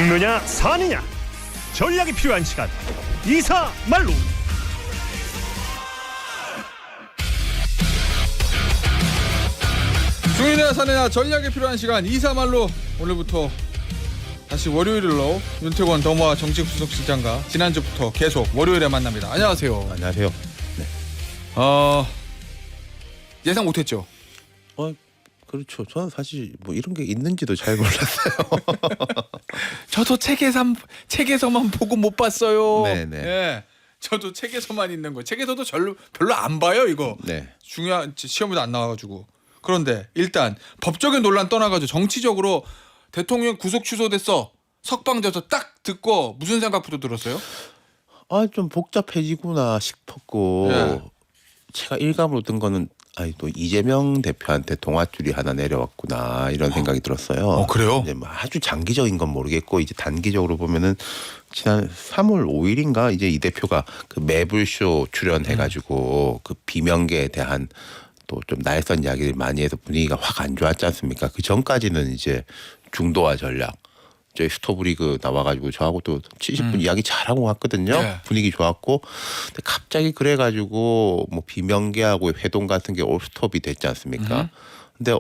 죽느냐 사느냐 전략이 필요한 시간 이사말로. 죽느냐 사느냐 전략이 필요한 시간 이사말로. 오늘부터 다시 월요일로 윤태권 더모아 정책수석실장과 지난주부터 계속 월요일에 만납니다. 안녕하세요. 안녕하세요. 예상 못했죠? 그렇죠. 저는 사실 뭐 이런 게 있는지도 잘 몰랐어요. 저도 책에서만 보고 못 봤어요. 네네. 예, 저도 책에서만 있는 거. 책에서도 별로 안 봐요 이거. 네. 중요한 시험에도 안 나와가지고. 그런데 일단 법적인 논란 떠나가지고 정치적으로 대통령 구속 취소됐어. 석방돼서 딱 듣고 무슨 생각부터 들었어요? 좀 복잡해지구나 싶었고 네. 제가 일감으로 든 거는 또 이재명 대표한테 동아줄이 하나 내려왔구나 이런 생각이 들었어요. 그래요? 이제 뭐 아주 장기적인 건 모르겠고 이제 단기적으로 보면은 지난 3월 5일인가 이제 이 대표가 그 매불쇼 출연해가지고 그 비명계에 대한 또 좀 날선 이야기를 많이 해서 분위기가 확 안 좋았지 않습니까? 그 전까지는 이제 중도화 전략. 저희 스토브리그 나와가지고 저하고 또 70분 이야기 잘하고 갔거든요. 네. 분위기 좋았고 근데 갑자기 그래가지고 뭐 비명계하고 회동 같은 게 올스톱이 됐지 않습니까? 근데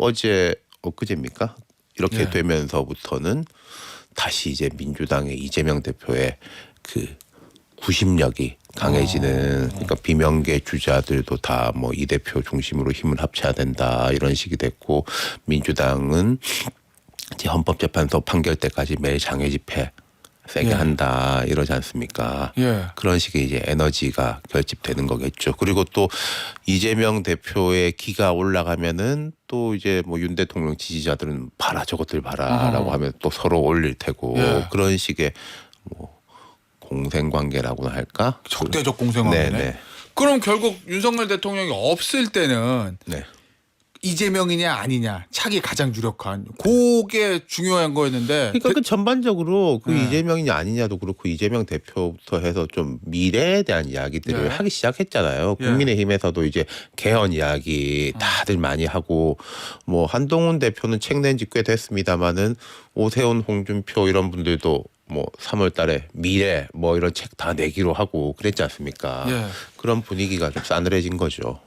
엊그제입니까? 이렇게 네. 되면서부터는 다시 이제 민주당의 이재명 대표의 그 구심력이 강해지는 그러니까 비명계 주자들도 다 뭐 이 대표 중심으로 힘을 합쳐야 된다 이런 식이 됐고 민주당은 이제 헌법재판소 판결 때까지 매일 장외 집회 세게 예. 한다 이러지 않습니까? 예. 그런 식의 이제 에너지가 결집되는 거겠죠. 그리고 또 이재명 대표의 기가 올라가면은 또 이제 뭐 윤 대통령 지지자들은 봐라 저것들 봐라라고 하면 또 서로 올릴 테고 예. 그런 식의 뭐 공생관계라고나 할까? 적대적 공생관계네. 네네. 그럼 결국 윤석열 대통령이 없을 때는 네. 이재명이냐 아니냐 차기 가장 유력한 그게 중요한 거였는데 그러니까 그 전반적으로 그 네. 이재명이냐 아니냐도 그렇고 이재명 대표부터 해서 좀 미래에 대한 이야기들을 네. 하기 시작했잖아요. 예. 국민의힘에서도 이제 개헌 이야기 다들 많이 하고 뭐 한동훈 대표는 책 낸 지 꽤 됐습니다마는 오세훈, 홍준표 이런 분들도 뭐 3월 달에 미래 뭐 이런 책 다 내기로 하고 그랬지 않습니까? 예. 그런 분위기가 좀 싸늘해진 거죠.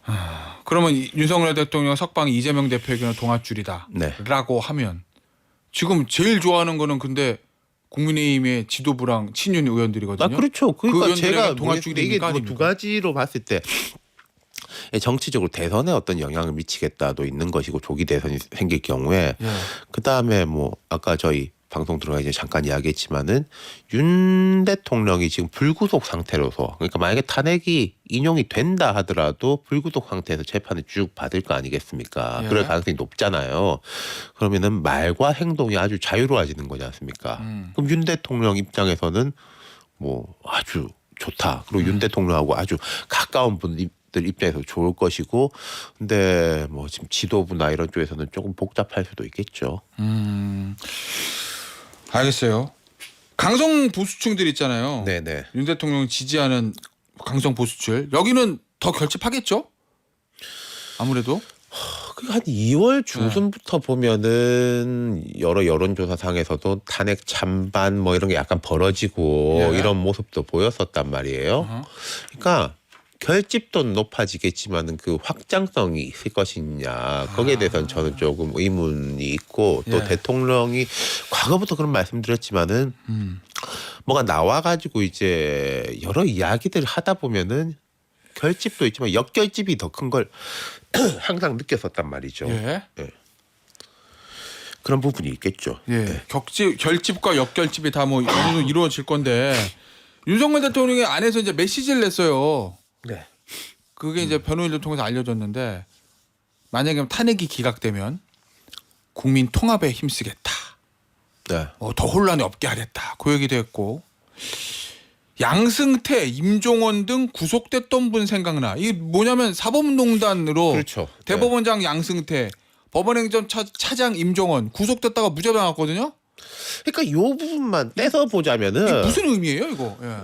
그러면 윤석열 대통령 석방이 이재명 대표에게는 동아줄이다 네. 라고 하면 지금 제일 좋아하는 거는 근데 국민의힘의 지도부랑 친윤 의원들이거든요. 그렇죠. 그러니까 그 제가 의원들에게 동아줄입니까? 이게 뭐 아닙니까? 두 가지로 봤을 때 정치적으로 대선에 어떤 영향을 미치겠다도 있는 것이고 조기 대선이 생길 경우에 예. 그 다음에 뭐 아까 저희 방송 들어가 이제 잠깐 이야기했지만은 윤 대통령이 지금 불구속 상태로서 그러니까 만약에 탄핵이 인용이 된다 하더라도 불구속 상태에서 재판을 쭉 받을 거 아니겠습니까? 예. 그럴 가능성이 높잖아요. 그러면은 말과 행동이 아주 자유로워지는 거지 않습니까? 그럼 윤 대통령 입장에서는 뭐 아주 좋다. 그리고 윤 대통령하고 아주 가까운 분들 입장에서 좋을 것이고, 근데 뭐 지금 지도부나 이런 쪽에서는 조금 복잡할 수도 있겠죠. 알겠어요. 강성 보수층들 있잖아요. 네네. 윤 대통령 지지하는 강성 보수층 여기는 더 결집하겠죠? 아무래도 한 2월 중순부터 보면은 여러 여론조사상에서도 탄핵 찬반 뭐 이런 게 약간 벌어지고 예. 이런 모습도 보였었단 말이에요. 그러니까 결집도는 높아지겠지만은 그 확장성이 있을 것이냐 거기에 대해서는 저는 조금 의문이 있고 또 예. 대통령이 과거부터 그런 말씀드렸지만은 뭐가 나와가지고 이제 여러 이야기들을 하다 보면은 결집도 있지만 역결집이 더 큰 걸 항상 느꼈었단 말이죠. 예. 그런 부분이 있겠죠. 예. 네. 결집과 역결집이 다 뭐 어느 정도 이루어질 건데 윤석열 대통령이 안에서 이제 메시지를 냈어요. 네. 그게 이제 변호인을 통해서 알려졌는데 만약에 탄핵이 기각되면 국민 통합에 힘쓰겠다. 네. 더 혼란이 없게 하겠다. 그 얘기도 했고 양승태, 임종원 등 구속됐던 분 생각나. 이게 뭐냐면 사법농단으로 그렇죠. 대법원장 양승태, 법원행정 차장 임종원 구속됐다가 무죄 나왔거든요. 그러니까 이 부분만 떼서 보자면은 이게 무슨 의미예요, 이거? 예.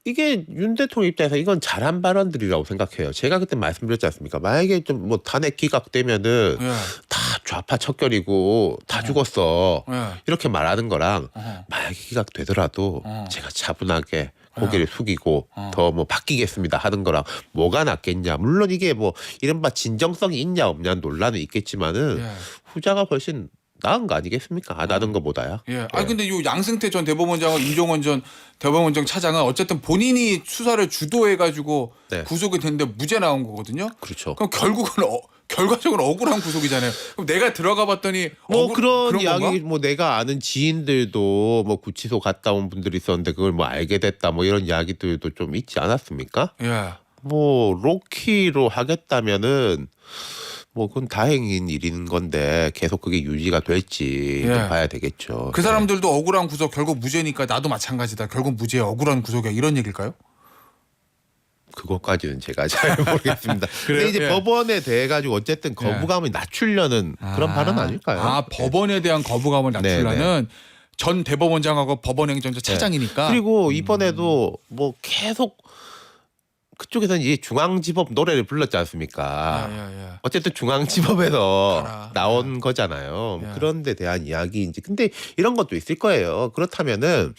이게 윤 대통령 입장에서 이건 잘한 발언들이라고 생각해요. 제가 그때 말씀드렸지 않습니까? 만약에 좀 뭐 탄핵 기각되면은 예. 다 좌파 척결이고 다 죽었어. 예. 이렇게 말하는 거랑 어허. 만약에 기각되더라도 제가 차분하게 고개를 숙이고 어. 더 뭐 바뀌겠습니다 하는 거랑 뭐가 낫겠냐. 물론 이게 뭐 이른바 진정성이 있냐 없냐 논란은 있겠지만은 예. 후자가 훨씬 나은 거 아니겠습니까? 안 하는 거보다야. 예. 아니 근데 요 양승태 전 대법원장과 임종원 전 대법원장 차장은 어쨌든 본인이 수사를 주도해가지고 네. 구속이 됐는데 무죄 나온 거거든요. 그렇죠. 그럼 결국은 결과적으로 억울한 구속이잖아요. 그럼 내가 들어가 봤더니 뭐 그런 그런 이야기 건가? 뭐 내가 아는 지인들도 뭐 구치소 갔다 온 분들이 있었는데 그걸 뭐 알게 됐다 뭐 이런 이야기들도 좀 있지 않았습니까? 예. 뭐 로키로 하겠다면은 뭐 그건 다행인 일인 건데 계속 그게 유지가 될지 예. 좀 봐야 되겠죠. 그 사람들도 억울한 구속 결국 무죄니까 나도 마찬가지다. 결국 무죄 억울한 구속이야 이런 얘기일까요? 그것까지는 제가 잘 모르겠습니다. 그래요? 근데 이제 예. 법원에 대해 가지고 어쨌든 거부감을 낮추려는 그런 발언 아닐까요? 아 법원에 대한 거부감을 낮추려는 전 대법원장하고 법원행정처 차장이니까. 그리고 이번에도 뭐 계속 그쪽에서는 이제 중앙지법 노래를 불렀지 않습니까? 예. 어쨌든 중앙지법에서 알아. 나온 거잖아요. 예. 그런 데 대한 이야기인지. 근데 이런 것도 있을 거예요. 그렇다면은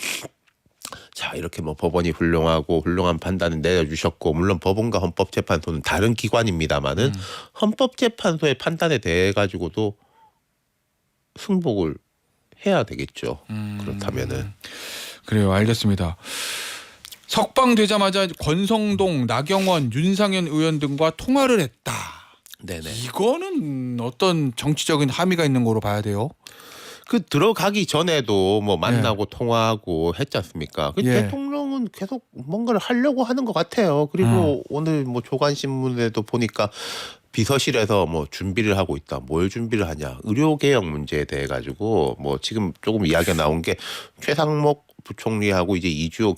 자 이렇게 뭐 법원이 훌륭한 판단을 내려주셨고 물론 법원과 헌법재판소는 다른 기관입니다마는 헌법재판소의 판단에 대해 가지고도 승복을 해야 되겠죠. 그렇다면은 그래요. 알겠습니다. 석방되자마자 권성동, 나경원, 윤상현 의원 등과 통화를 했다. 네네. 이거는 어떤 정치적인 함의가 있는 거로 봐야 돼요. 그 들어가기 전에도 뭐 만나고 통화하고 했지 않습니까? 그 예. 대통령은 계속 뭔가를 하려고 하는 것 같아요. 그리고 오늘 뭐 조간신문에도 보니까 비서실에서 뭐 준비를 하고 있다. 뭘 준비를 하냐? 의료개혁 문제에 대해 가지고 뭐 지금 조금 이야기가 나온 게 최상목 부총리하고 이제 이주호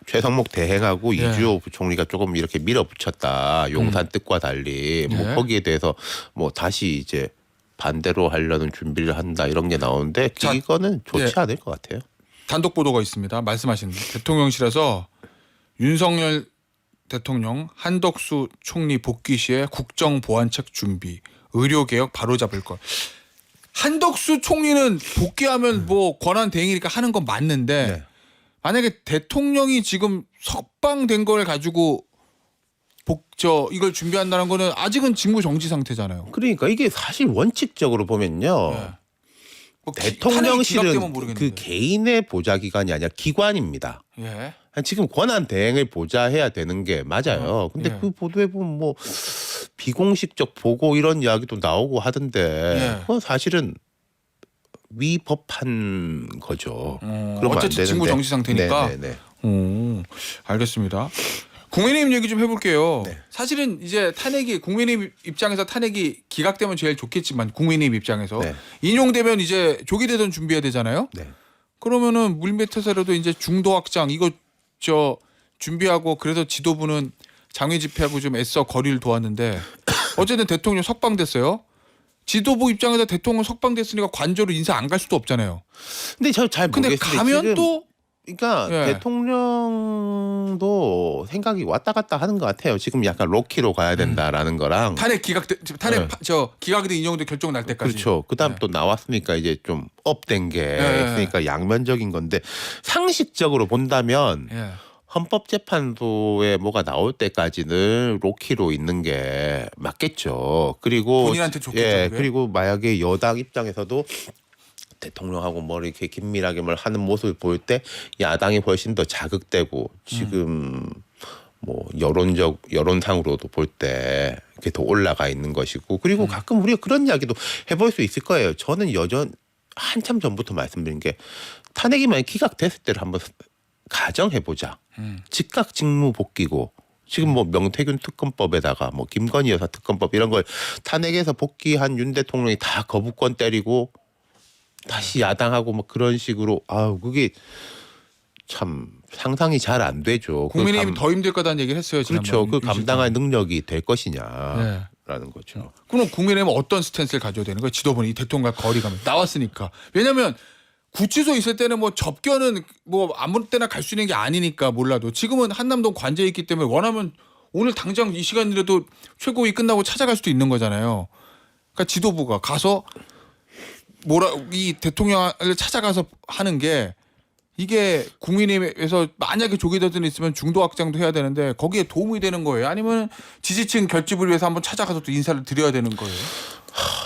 최상목 대행하고 예. 이주호 부총리가 조금 이렇게 밀어붙였다. 용산 뜻과 달리 뭐 예. 거기에 대해서 뭐 다시 이제 반대로 하려는 준비를 한다 이런 게 나오는데 자, 이거는 좋지 예. 않을 것 같아요. 단독 보도가 있습니다. 말씀하신 대통령실에서 윤석열 대통령 한덕수 총리 복귀 시에 국정보안책 준비, 의료개혁 바로잡을 것. 한덕수 총리는 복귀하면 뭐 권한 대행이니까 하는 건 맞는데 네. 만약에 대통령이 지금 석방된 걸 가지고 이걸 준비한다는 거는 아직은 직무 정지 상태잖아요. 그러니까 이게 사실 원칙적으로 보면요. 예. 뭐 탄핵이 대통령실은 기각되면 모르겠는데. 그 개인의 보좌 기관이 아니라 기관입니다. 예. 지금 권한 대행을 보좌해야 되는 게 맞아요. 근데 예. 그 보도에 보면 뭐 비공식적 보고 이런 이야기도 나오고 하던데 예. 그건 사실은 위법한 거죠. 그러면 안 어쨌든 되는데. 직무 정지 상태니까. 네네네. 알겠습니다. 국민의힘 얘기 좀 해볼게요. 네. 사실은 이제 탄핵이 국민의힘 입장에서 탄핵이 기각되면 제일 좋겠지만 국민의힘 입장에서 네. 인용되면 이제 조기 대선 준비해야 되잖아요. 네. 그러면은 물밑에서라도 이제 중도 확장 이거 준비하고 그래서 지도부는 장외 집회하고 좀 애써 거리를 도왔는데 어쨌든 대통령 석방됐어요. 지도부 입장에서 대통령 석방됐으니까 관저로 인사 안 갈 수도 없잖아요. 근데 저 잘 근데 모르겠어요. 가면 지금 또 그러니까 예. 대통령도 생각이 왔다 갔다 하는 것 같아요. 지금 약간 로키로 가야 된다라는 거랑 탄핵 기각이 돼 인용돼 결정 날 때까지. 그렇죠. 그다음 네. 또 나왔으니까 이제 좀 업된 게 예. 있으니까 양면적인 건데 상식적으로 본다면 예. 헌법재판소에 뭐가 나올 때까지는 로키로 있는 게 맞겠죠. 그리고 본인한테 좋겠죠, 예, 그게? 그리고 만약에 여당 입장에서도 대통령하고 뭐 이렇게 긴밀하게 뭘 하는 모습을 볼 때 야당이 훨씬 더 자극되고 지금 뭐 여론상으로도 볼 때 이렇게 더 올라가 있는 것이고 그리고 가끔 우리가 그런 이야기도 해볼 수 있을 거예요. 저는 한참 전부터 말씀드린 게 탄핵이 만약 기각됐을 때를 한번 가정해보자. 즉각 직무 복귀고 지금 뭐 명태균 특검법에다가 뭐 김건희 여사 특검법 이런 걸 탄핵에서 복귀한 윤 대통령이 다 거부권 때리고 다시 야당하고 뭐 그런 식으로 그게 참 상상이 잘 안 되죠. 국민의힘이 더 힘들 거다는 얘기를 했어요. 그렇죠. 그 감당할 능력이 될 네. 것이냐라는 거죠. 그럼 국민의힘은 어떤 스탠스를 가져야 되는 거예요? 지도부는 이 대통령과 거리감이 나왔으니까. 왜냐하면 구치소 있을 때는 뭐 접견은 뭐 아무 때나 갈 수 있는 게 아니니까 몰라도 지금은 한남동 관저에 있기 때문에 원하면 오늘 당장 이 시간이라도 최고위 끝나고 찾아갈 수도 있는 거잖아요. 그러니까 지도부가 가서 이 대통령을 찾아가서 하는 게 이게 국민의힘에서 만약에 조기 대선이 있으면 중도 확장도 해야 되는데 거기에 도움이 되는 거예요? 아니면 지지층 결집을 위해서 한번 찾아가서 또 인사를 드려야 되는 거예요?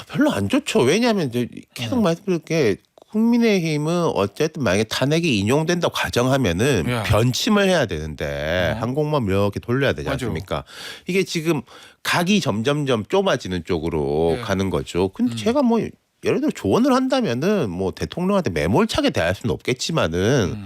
별로 안 좋죠. 왜냐하면 이제 계속 말씀드릴 게 국민의힘은 어쨌든 만약에 탄핵이 인용된다고 가정하면은 야. 변침을 해야 되는데 항공모함 이렇게 돌려야 되지 맞아. 않습니까? 이게 지금 각이 점점점 좁아지는 쪽으로 네. 가는 거죠. 근데 제가 뭐 예를 들어 조언을 한다면은 뭐 대통령한테 매몰차게 대할 수는 없겠지만은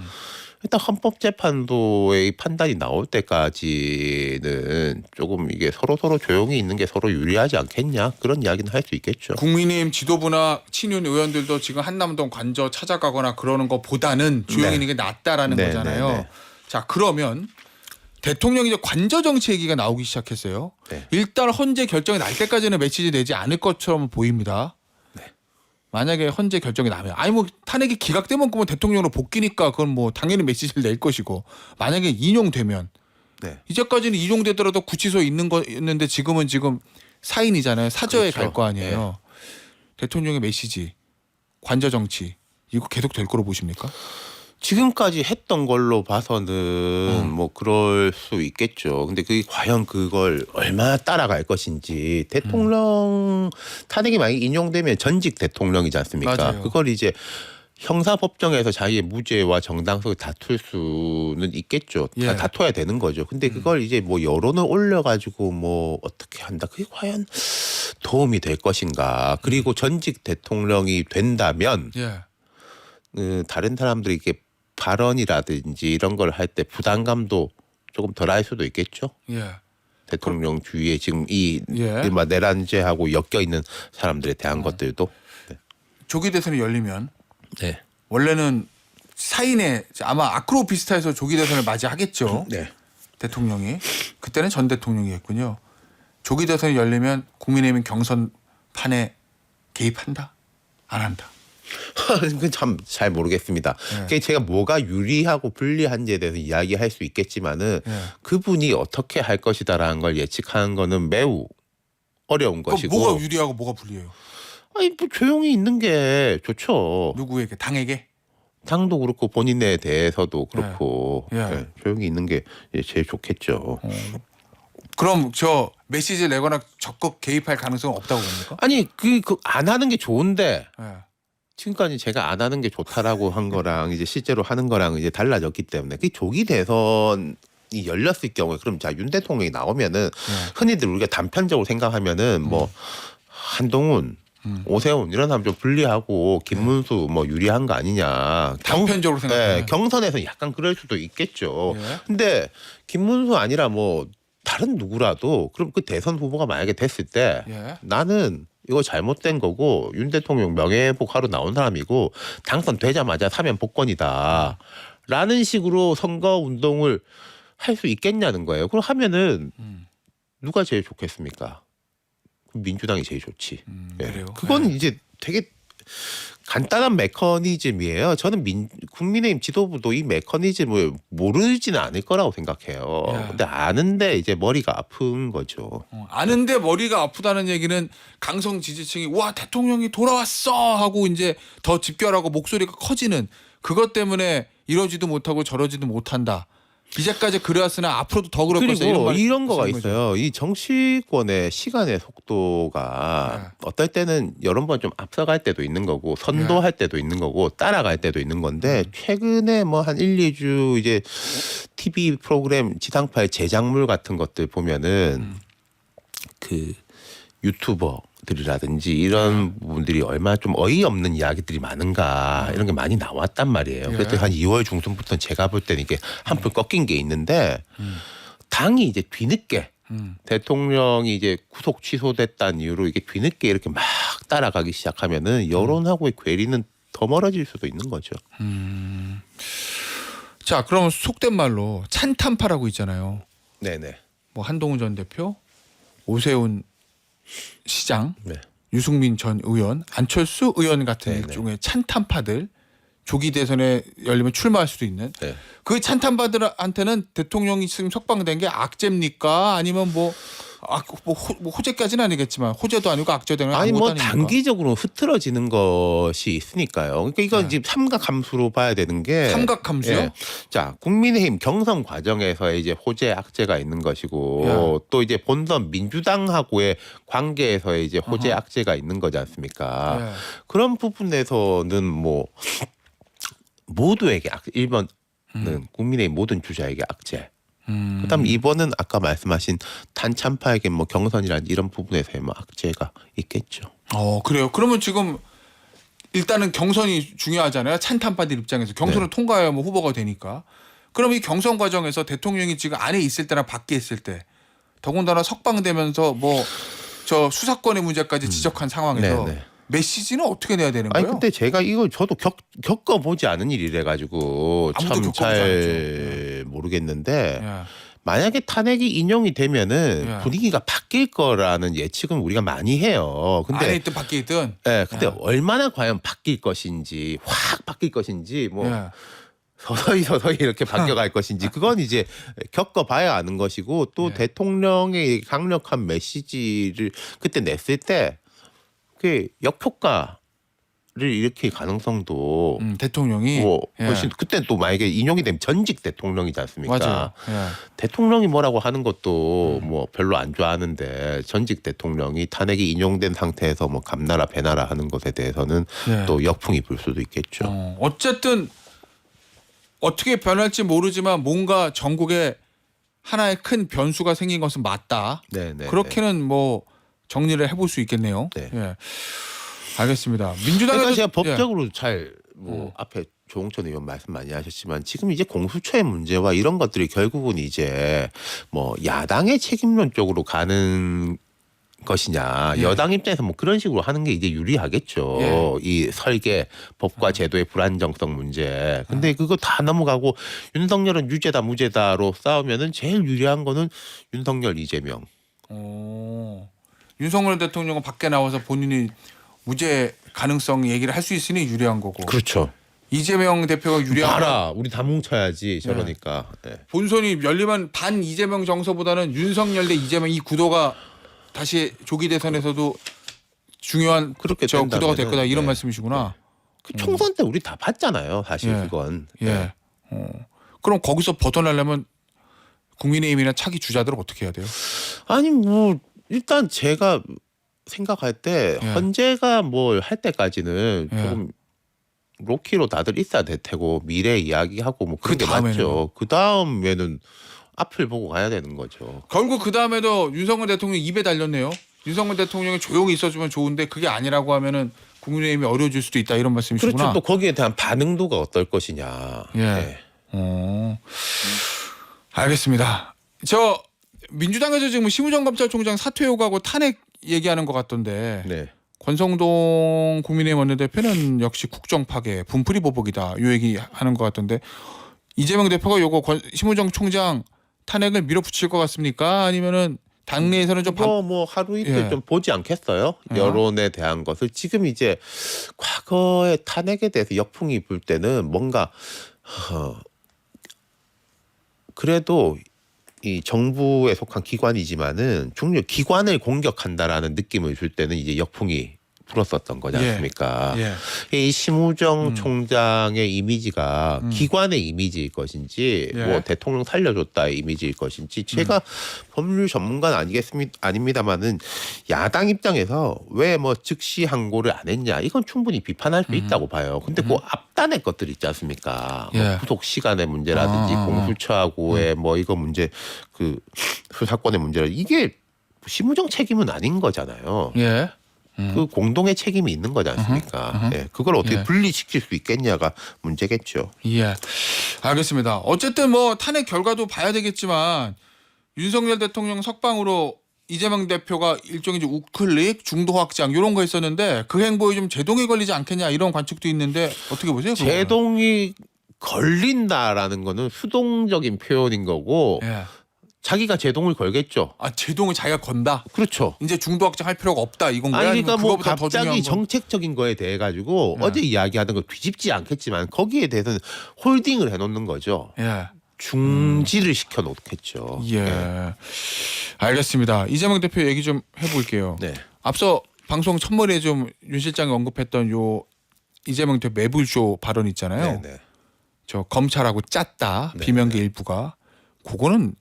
일단 헌법재판소의 판단이 나올 때까지는 조금 이게 서로 조용히 있는 게 서로 유리하지 않겠냐 그런 이야기는 할 수 있겠죠. 국민의힘 지도부나 친윤 의원들도 지금 한남동 관저 찾아가거나 그러는 것보다는 조용히 네. 있는 게 낫다라는 네, 거잖아요. 네, 네. 자, 그러면 대통령이 이제 관저 정치 얘기가 나오기 시작했어요. 네. 일단 헌재 결정이 날 때까지는 메시지 내지 않을 것처럼 보입니다. 만약에 헌재 결정이 나면 아니 뭐 탄핵이 기각되면 그러면 대통령으로 복귀니까 그건 뭐 당연히 메시지를 낼 것이고 만약에 인용되면 네. 이제까지는 인용되더라도 구치소에 있는 거였는데 지금 사인이잖아요. 사저에 그렇죠. 갈 거 아니에요. 대통령의 메시지, 관저 정치 이거 계속 될 거로 보십니까? 지금까지 했던 걸로 봐서는 뭐 그럴 수 있겠죠. 근데 그게 과연 그걸 얼마나 따라갈 것인지 대통령 탄핵이 많이 인용되면 전직 대통령이지 않습니까? 맞아요. 그걸 이제 형사법정에서 자기의 무죄와 정당성을 다툴 수는 있겠죠. 예. 다퉈야 되는 거죠. 근데 그걸 이제 뭐 여론을 올려가지고 뭐 어떻게 한다. 그게 과연 도움이 될 것인가. 그리고 전직 대통령이 된다면 예. 다른 사람들이 이렇게 발언이라든지 이런 걸 할 때 부담감도 조금 덜할 수도 있겠죠. 예. 대통령 주위에 지금 이 예. 내란죄하고 엮여 있는 사람들에 대한 것들도. 조기 대선이 열리면 네. 원래는 사인에 아마 아크로비스타에서 조기 대선을 맞이하겠죠. 네. 대통령이 그때는 전 대통령이겠군요. 조기 대선이 열리면 국민의힘 경선판에 개입한다? 안 한다? 그건 참 잘 모르겠습니다. 그게 제가 뭐가 유리하고 불리한지에 대해서 이야기할 수 있겠지만은 그분이 어떻게 할 것이다라는 걸 예측하는 거는 매우 어려운 그럼 것이고. 뭐가 유리하고 뭐가 불리해요? 아니 뭐 조용히 있는 게 좋죠. 누구에게? 당에게? 당도 그렇고 본인에 대해서도 그렇고 예. 네, 조용히 있는 게 제일 좋겠죠. 그럼 저 메시지를 내거나 적극 개입할 가능성은 없다고 봅니까? 아니 그 안 하는 게 좋은데 예. 지금까지 제가 안 하는 게 좋다라고 한 거랑 이제 실제로 하는 거랑 이제 달라졌기 때문에 그 조기 대선이 열렸을 경우에 그럼 자 윤 대통령이 나오면은 흔히들 우리가 단편적으로 생각하면은 뭐 한동훈 오세훈 이런 사람 좀 불리하고 김문수 뭐 유리한 거 아니냐. 단편적으로 생각하면. 네, 경선에서 약간 그럴 수도 있겠죠. 예. 근데 김문수 아니라 뭐 다른 누구라도 그럼 그 대선 후보가 만약에 됐을 때 예. 나는 이거 잘못된 거고 윤 대통령 명예회복하러 나온 사람이고 당선되자마자 사면 복권이다. 라는 식으로 선거 운동을 할 수 있겠냐는 거예요. 그럼 하면은 누가 제일 좋겠습니까? 민주당이 제일 좋지. 예. 그래요. 그건 이제 되게 간단한 메커니즘이에요. 저는 국민의힘 지도부도 이 메커니즘을 모르지는 않을 거라고 생각해요. 야. 근데 아는데 이제 머리가 아픈 거죠. 아는데 머리가 아프다는 얘기는 강성 지지층이 와 대통령이 돌아왔어 하고 이제 더 집결하고 목소리가 커지는 그것 때문에 이러지도 못하고 저러지도 못한다. 이제까지 그래왔으나 앞으로도 더 그럴 것이다. 그리고 말 이런 거가 하시는 거죠. 있어요. 이 정치권의 시간의 속도가 어떨 때는 여러 번 좀 앞서갈 때도 있는 거고 선도할 때도 있는 거고 따라갈 때도 있는 건데 최근에 뭐 한 1, 2주 이제 TV 프로그램 지상파의 제작물 같은 것들 보면은 그 유튜버들이라든지 이런 분들이 얼마나 좀 어이없는 이야기들이 많은가 이런 게 많이 나왔단 말이에요. 그래서 한 2월 중순부터는 제가 볼 때는 이게 한풀 꺾인 게 있는데 당이 이제 뒤늦게 대통령이 이제 구속 취소됐다는 이유로 이게 뒤늦게 이렇게 막 따라가기 시작하면은 여론하고의 괴리는 더 멀어질 수도 있는 거죠. 자, 그럼 속된 말로 찬탄파라고 있잖아요. 네네. 뭐 한동훈 전 대표, 오세훈 시장, 네. 유승민 전 의원, 안철수 의원 같은 네네. 일종의 찬탄파들 조기 대선에 열리면 출마할 수도 있는 네. 그 찬탄파들한테는 대통령이 지금 석방된 게 악재입니까? 아니면 뭐 뭐 호재까지는 아니겠지만 호재도 아니고 악재도 아니고 아니 뭐 아니니까. 단기적으로 흐트러지는 것이 있으니까요. 그러니까 이건 지금 삼각함수로 봐야 되는 게 삼각함수요? 자, 국민의힘 경선 과정에서 이제 호재 악재가 있는 것이고 또 이제 본선 민주당하고의 관계에서 이제 호재 악재가 있는 거지 않습니까? 그런 부분에서는 뭐 모두에게 1번은 국민의힘 모든 주자에게 악재. 그다음 2번은 아까 말씀하신 단참파에게 뭐 경선이란 이런 부분에서의 뭐 악재가 있겠죠. 그래요. 그러면 지금 일단은 경선이 중요하잖아요. 찬탄파들 입장에서 경선을 통과해야 뭐 후보가 되니까. 그럼 이 경선 과정에서 대통령이 지금 안에 있을 때나 밖에 있을 때 더군다나 석방되면서 뭐 저 수사권의 문제까지 지적한 상황에서 메시지는 어떻게 내야 되는 거예요? 아니 근데 제가 이거 저도 겪어보지 않은 일이래 가지고 참 잘 모르겠는데 만약에 탄핵이 인용이 되면은 분위기가 바뀔 거라는 예측은 우리가 많이 해요. 근데 안에 있든 밖에 있든. 근데 얼마나 과연 바뀔 것인지 확 바뀔 것인지 뭐 서서히 이렇게 바뀌어갈 것인지 그건 이제 겪어봐야 아는 것이고 또 대통령의 강력한 메시지를 그때 냈을 때 그 역효과를 일으킬 가능성도 대통령이 뭐 훨씬 그때 또 만약에 인용이 되면 전직 대통령이지 않습니까? 맞아요. 대통령이 뭐라고 하는 것도 뭐 별로 안 좋아하는데 전직 대통령이 탄핵이 인용된 상태에서 뭐 감나라 배나라 하는 것에 대해서는 또 역풍이 불 수도 있겠죠. 어쨌든 어떻게 변할지 모르지만 뭔가 전국에 하나의 큰 변수가 생긴 것은 맞다. 그렇게는 뭐 정리를 해볼 수 있겠네요. 알겠습니다. 민주당에서 그러니까 제가 법적으로 잘 뭐 앞에 조홍천 의원 말씀 많이 하셨지만 지금 이제 공수처의 문제와 이런 것들이 결국은 이제 뭐 야당의 책임론 쪽으로 가는 것이냐 여당 입장에서 뭐 그런 식으로 하는 게 이제 유리하겠죠. 이 설계 법과 제도의 불안정성 문제. 근데 그거 다 넘어가고 윤석열은 유죄다 무죄다로 싸우면은 제일 유리한 거는 윤석열 이재명. 윤석열 대통령은 밖에 나와서 본인이 무죄 가능성 얘기를 할 수 있으니 유리한 거고. 그렇죠. 이재명 대표가 유리한. 봐라, 우리 다 뭉쳐야지 저러니까. 본선이 열리면 반 이재명 정서보다는 윤석열 대 이재명 이 구도가 다시 조기 대선에서도 중요한 그렇게 저 구도가 된다면은, 될 거다 이런 말씀이시구나. 그 총선 때 우리 다 봤잖아요. 사실 그건. 그럼 거기서 벗어나려면 국민의힘이나 차기 주자들은 어떻게 해야 돼요? 아니 뭐 일단 제가 생각할 때 헌재가 뭘 할 때까지는 조금 로키로 다들 있어야 될 테고 미래 이야기하고 뭐 그런 게 맞죠. 그 다음에는 앞을 보고 가야 되는 거죠. 결국 그 다음에도 윤석열 대통령 입에 달렸네요. 윤석열 대통령이 조용히 있어주면 좋은데 그게 아니라고 하면은 국민의힘이 어려워질 수도 있다 이런 말씀이시구나. 그렇죠. 또 거기에 대한 반응도가 어떨 것이냐. 알겠습니다. 저 민주당에서 지금 심우정 검찰총장 사퇴 요구하고 탄핵 얘기하는 것 같던데 권성동 국민의힘 원내대표는 역시 국정 파괴, 분풀이 보복이다 이 얘기하는 것 같던데 이재명 대표가 요거 심우정 총장 탄핵을 밀어붙일 것 같습니까? 아니면은 당내에서는 좀 뭐 하루 이틀 좀 보지 않겠어요? 여론에 대한 것을 지금 이제 과거의 탄핵에 대해서 역풍이 불 때는 뭔가 그래도 이 정부에 속한 기관이지만은 중요 기관을 공격한다라는 느낌을 줄 때는 이제 역풍이 불었었던 거지 않습니까? 이 심우정 총장의 이미지가 기관의 이미지일 것인지 뭐 대통령 살려줬다의 이미지일 것인지 제가 법률 전문가는 아닙니다만은 야당 입장에서 왜 뭐 즉시 항고를 안 했냐 이건 충분히 비판할 수 있다고 봐요. 근데 그 앞단의 것들 있지 않습니까? 뭐 구속 시간의 문제라든지 공수처하고의 뭐 이거 문제 그 수사권의 문제라 이게 심우정 책임은 아닌 거잖아요. 그 공동의 책임이 있는 거지 않습니까? 그걸 어떻게 분리시킬 수 있겠냐가 문제겠죠. 알겠습니다. 어쨌든 뭐 탄핵 결과도 봐야 되겠지만 윤석열 대통령 석방으로 이재명 대표가 일종의 이제 우클릭 중도 확장 이런 거 있었는데 그 행보에 좀 제동이 걸리지 않겠냐 이런 관측도 있는데 어떻게 보세요? 그거는? 제동이 걸린다라는 거는 수동적인 표현인 거고 자기가 제동을 걸겠죠. 제동을 자기가 건다. 그렇죠. 이제 중도 확장할 필요가 없다 이건 거야. 그러니까 뭐 그거보다 더 중요한 갑자기 건. 정책적인 거에 대해 가지고 어제 이야기하던 거 뒤집지 않겠지만 거기에 대해서는 홀딩을 해놓는 거죠. 중지를 시켜 놓겠죠. 예. 알겠습니다. 이재명 대표 얘기 좀 해볼게요. 네. 앞서 방송 첫머리에 좀 윤 실장이 언급했던 요 이재명 대표 매불쇼 발언 있잖아요. 네. 저 검찰하고 짰다 네. 비명계 일부가 그거는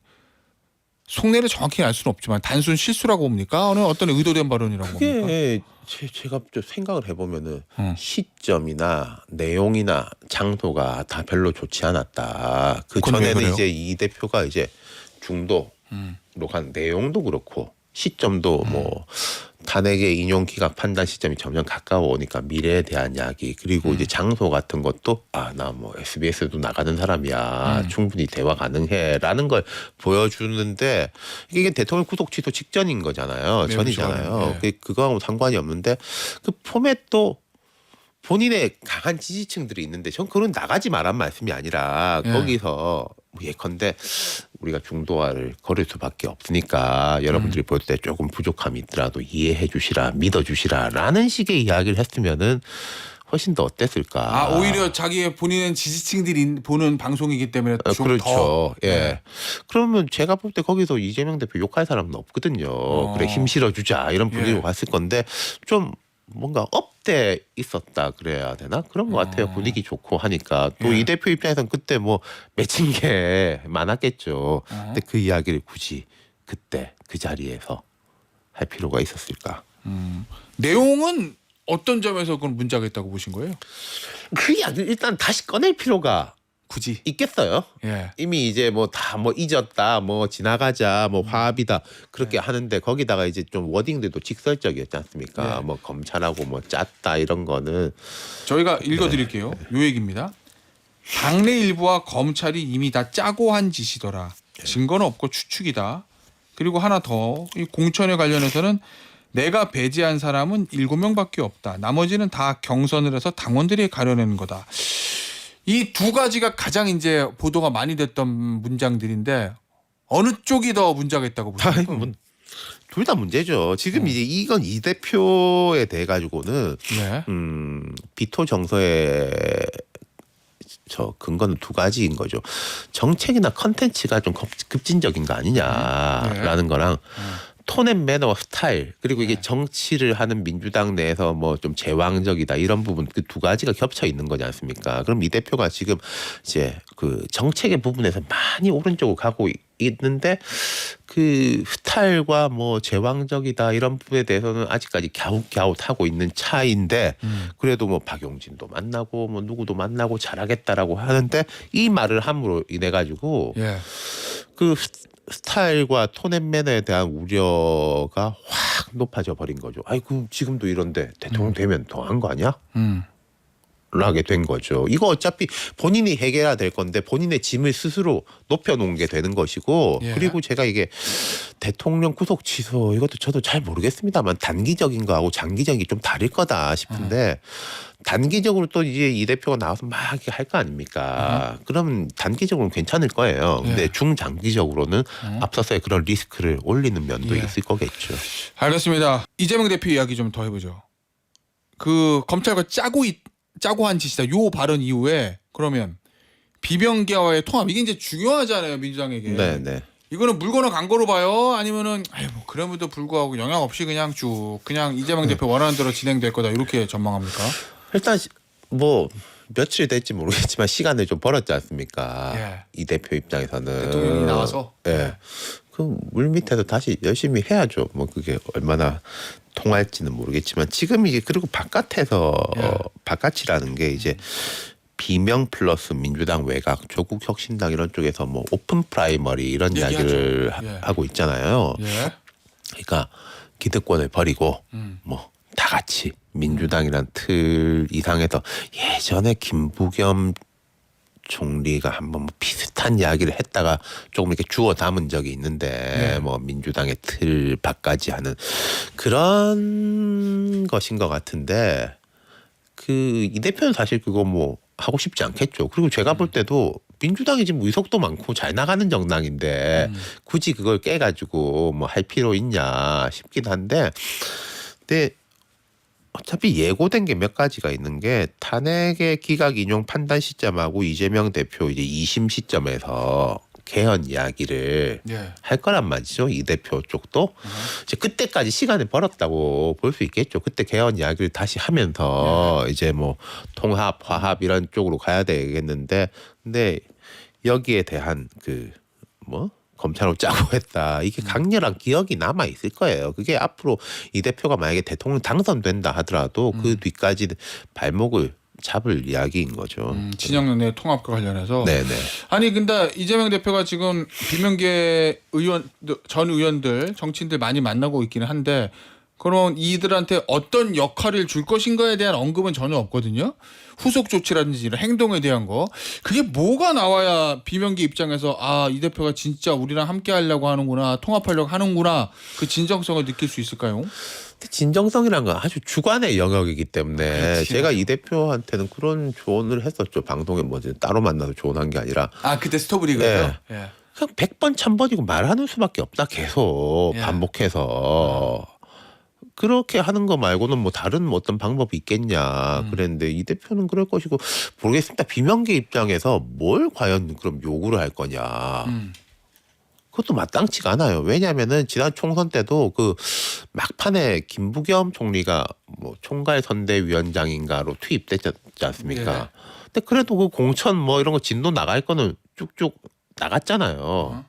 속내를 정확히 알 수는 없지만 단순 실수라고 봅니까? 어떤 의도된 발언이라고 봅니까? 그게 제가 좀 생각을 해보면은 시점이나 내용이나 장소가 다 별로 좋지 않았다. 그 그건 왜 전에는 그래요? 이제 이 대표가 이제 중도로 간 내용도 그렇고 시점도 뭐 탄핵의 인용 기각 판단 시점이 점점 가까워 오니까 미래에 대한 이야기 그리고 이제 장소 같은 것도 나 뭐 SBS도 나가는 사람이야 충분히 대화 가능해라는 걸 보여주는데 이게 대통령 구속 취소 직전인 거잖아요. 네, 전이잖아요. 네. 그거하고 상관이 없는데 그 포맷도 본인의 강한 지지층들이 있는데 전 그런 나가지 말란 말씀이 아니라 예. 거기서 예컨대 우리가 중도화를 걸을 수밖에 없으니까 여러분들이 볼 때 조금 부족함이 있더라도 이해해 주시라 믿어주시라라는 식의 이야기를 했으면은 훨씬 더 어땠을까. 오히려 자기의 본인은 지지층들이 보는 방송이기 때문에 좀 그렇죠. 더. 예. 그러면 제가 볼 때 거기서 이재명 대표 욕할 사람은 없거든요. 그래 힘 실어주자 이런 분위기로 예. 갔을 건데 좀 뭔가 업돼 있었다 그래야 되나 그런 것 같아요. 분위기 좋고 하니까 또 이 대표 입장에서는 그때 뭐 맺힌 게 많았겠죠. 근데 그 이야기를 굳이 그때 그 자리에서 할 필요가 있었을까? 내용은 어떤 점에서 그건 문제가 있다고 보신 거예요? 그 이야기 일단 다시 꺼낼 필요가 굳이. 있겠어요. 예. 이미 이제 뭐 다 뭐 잊었다, 뭐 지나가자, 뭐 화합이다 그렇게 하는데 거기다가 이제 좀 워딩들도 직설적이었지 않습니까? 뭐 검찰하고 뭐 짰다 이런 거는 저희가 읽어드릴게요. 요 얘기입니다. 당내 일부와 검찰이 이미 다 짜고 한 짓이더라. 증거는 없고 추측이다. 그리고 하나 더. 이 공천에 관련해서는 내가 배제한 사람은 7명밖에 없다. 나머지는 다 경선을 해서 당원들이 가려내는 거다. 이 두 가지가 가장 이제 보도가 많이 됐던 문장들인데 어느 쪽이 더 문제가 있다고 보십니까? 둘 다 문제죠. 지금 이제 이건 이 대표에 대해 가지고는 네. 비토 정서의 저 근거는 두 가지인 거죠. 정책이나 컨텐츠가 좀 급진적인 거 아니냐라는 거랑 톤앤 매너 스타일 그리고 이게 정치를 하는 민주당 내에서 뭐 좀 제왕적이다 이런 부분 그 두 가지가 겹쳐 있는 거지 않습니까? 그럼 이 대표가 지금 이제 그 정책의 부분에서 많이 오른쪽으로 가고 있는데 그 스타일과 뭐 제왕적이다 이런 부분에 대해서는 아직까지 갸웃갸웃하고 있는 차이인데 그래도 뭐 박용진도 만나고 뭐 누구도 만나고 잘하겠다라고 하는데 이 말을 함으로 인해 가지고 예. 그 스타일과 톤앤 매너에 대한 우려가 확 높아져 버린 거죠. 아이고 지금도 이런데 대통령 되면 더 한 거 아니야? 하게 된 거죠. 이거 어차피 본인이 해결해야 될 건데 본인의 짐을 스스로 높여놓은 게 되는 것이고 예. 그리고 제가 이게 대통령 구속 취소 이것도 저도 잘 모르겠습니다만 단기적인 거하고 장기적인 게 좀 다를 거다 싶은데 단기적으로 또 이제 이 대표가 나와서 막 할 거 아닙니까? 그러면 단기적으로는 괜찮을 거예요. 근데 예. 중장기적으로는 앞서서의 그런 리스크를 올리는 면도 예. 있을 거겠죠. 알겠습니다. 이재명 대표 이야기 좀 더 해보죠. 그 검찰과 짜고 한 짓이다. 요 발언 이후에 그러면 비명계와의 통합 이게 이제 중요하잖아요 민주당에게. 네. 이거는 물건을 간 거로 봐요. 아니면은 뭐 그럼에도 불구하고 영향 없이 그냥 쭉 그냥 이재명 대표 원하는 대로 진행될 거다 이렇게 전망합니까? 일단 뭐 며칠 될지 모르겠지만 시간을 좀 벌었지 않습니까? 예. 이 대표 입장에서는 대통령이 나와서. 예. 그 물 밑에서 다시 열심히 해야죠. 뭐 그게 얼마나 통할지는 모르겠지만 지금 이게 그리고 바깥에서 바깥이라는 게 이제 비명 플러스 민주당 외곽 조국 혁신당 이런 쪽에서 뭐 오픈 프라이머리 이런 얘기하죠. 이야기를 예. 하고 있잖아요. 예. 그러니까 기득권을 버리고 뭐 다 같이 민주당이란 틀 이상에서 예전에 김부겸 총리가 한번 뭐 비슷한 이야기를 했다가 조금 이렇게 주워 담은 적이 있는데 뭐 민주당의 틀 밖까지 하는 그런 것인 것 같은데 그 이 대표는 사실 그거 뭐 하고 싶지 않겠죠. 그리고 제가 볼 때도 민주당이 지금 의석도 많고 잘 나가는 정당인데 굳이 그걸 깨가지고 뭐 할 필요 있냐 싶긴 한데 근데 어차피 예고된 게 몇 가지가 있는 게 탄핵의 기각 인용 판단 시점하고 이재명 대표 이제 2심 시점에서 개헌 이야기를 예. 할 거란 말이죠. 이 대표 쪽도 이제 그때까지 시간을 벌었다고 볼 수 있겠죠. 그때 개헌 이야기를 다시 하면서 이제 뭐 통합, 화합 이런 쪽으로 가야 되겠는데, 근데 여기에 대한 그 뭐 검찰로 짜고 했다. 이게 강렬한 기억이 남아 있을 거예요. 그게 앞으로 이 대표가 만약에 대통령 당선된다 하더라도 그 뒤까지 발목을 잡을 이야기인 거죠. 진영 내 통합과 관련해서. 네네. 아니 근데 이재명 대표가 지금 비명계 의원 전 의원들 정치인들 많이 만나고 있기는 한데 그럼 이들한테 어떤 역할을 줄 것인가에 대한 언급은 전혀 없거든요. 후속 조치라든지 이런 행동에 대한 거 그게 뭐가 나와야 비명계 입장에서 아 이 대표가 진짜 우리랑 함께 하려고 하는구나 통합하려고 하는구나 그 진정성을 느낄 수 있을까요? 진정성이란 건 아주 주관의 영역이기 때문에 그렇지. 제가 이 대표한테는 그런 조언을 했었죠. 방송에 뭐 따로 만나서 조언한 게 아니라 아 그때 스토브리그에서 예. 그냥 100번 1000번이고 말하는 수밖에 없다. 계속 예. 반복해서. 그렇게 하는 거 말고는 뭐 다른 뭐 어떤 방법이 있겠냐 그랬는데 이 대표는 그럴 것이고 모르겠습니다. 비명계 입장에서 뭘 과연 그럼 요구를 할 거냐. 그것도 마땅치가 않아요. 왜냐하면은 지난 총선 때도 그 막판에 김부겸 총리가 뭐 총괄 선대위원장인가로 투입됐지 않습니까? 네. 근데 그래도 그 공천 뭐 이런 거 진도 나갈 거는 쭉쭉 나갔잖아요.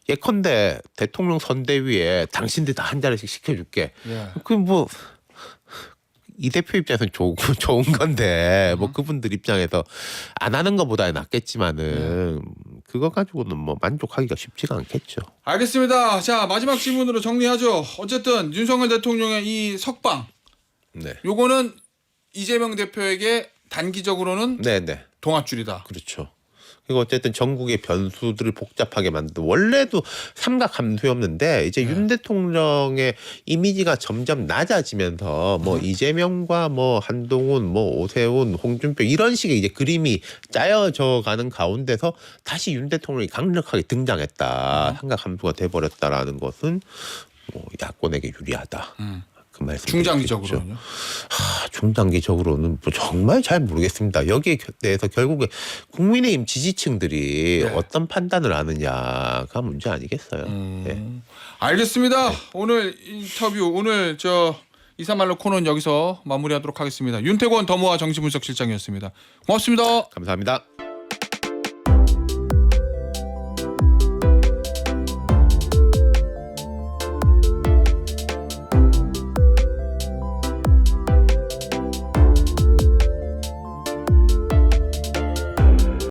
예컨대 대통령 선대위에 당신들 다 한 자리씩 시켜줄게. 예. 그 뭐 이 대표 입장에서는 좋은 건데 뭐 그분들 입장에서 안 하는 것보다 낫겠지만은 그거 가지고는 뭐 만족하기가 쉽지가 않겠죠. 알겠습니다. 자 마지막 질문으로 정리하죠. 어쨌든 윤석열 대통령의 이 석방 네, 요거는 이재명 대표에게 단기적으로는 네. 동아줄이다. 그렇죠. 그리고 어쨌든 전국의 변수들을 복잡하게 만든 원래도 삼각 함수였는데 이제 윤 대통령의 이미지가 점점 낮아지면서 뭐 이재명과 뭐 한동훈, 뭐 오세훈, 홍준표 이런 식의 이제 그림이 짜여져 가는 가운데서 다시 윤 대통령이 강력하게 등장했다. 삼각 함수가 돼버렸다라는 것은 뭐 야권에게 유리하다. 그 말씀. 중장기적으로는요. 중단기적으로는 뭐 정말 잘 모르겠습니다. 여기에 대해서 결국에 국민의힘 지지층들이 네. 어떤 판단을 하느냐가 문제 아니겠어요. 네. 알겠습니다. 오늘 인터뷰 오늘 저 이사말로 코너는 여기서 마무리하도록 하겠습니다. 윤태권 더모아 정치분석실장이었습니다. 고맙습니다. 감사합니다.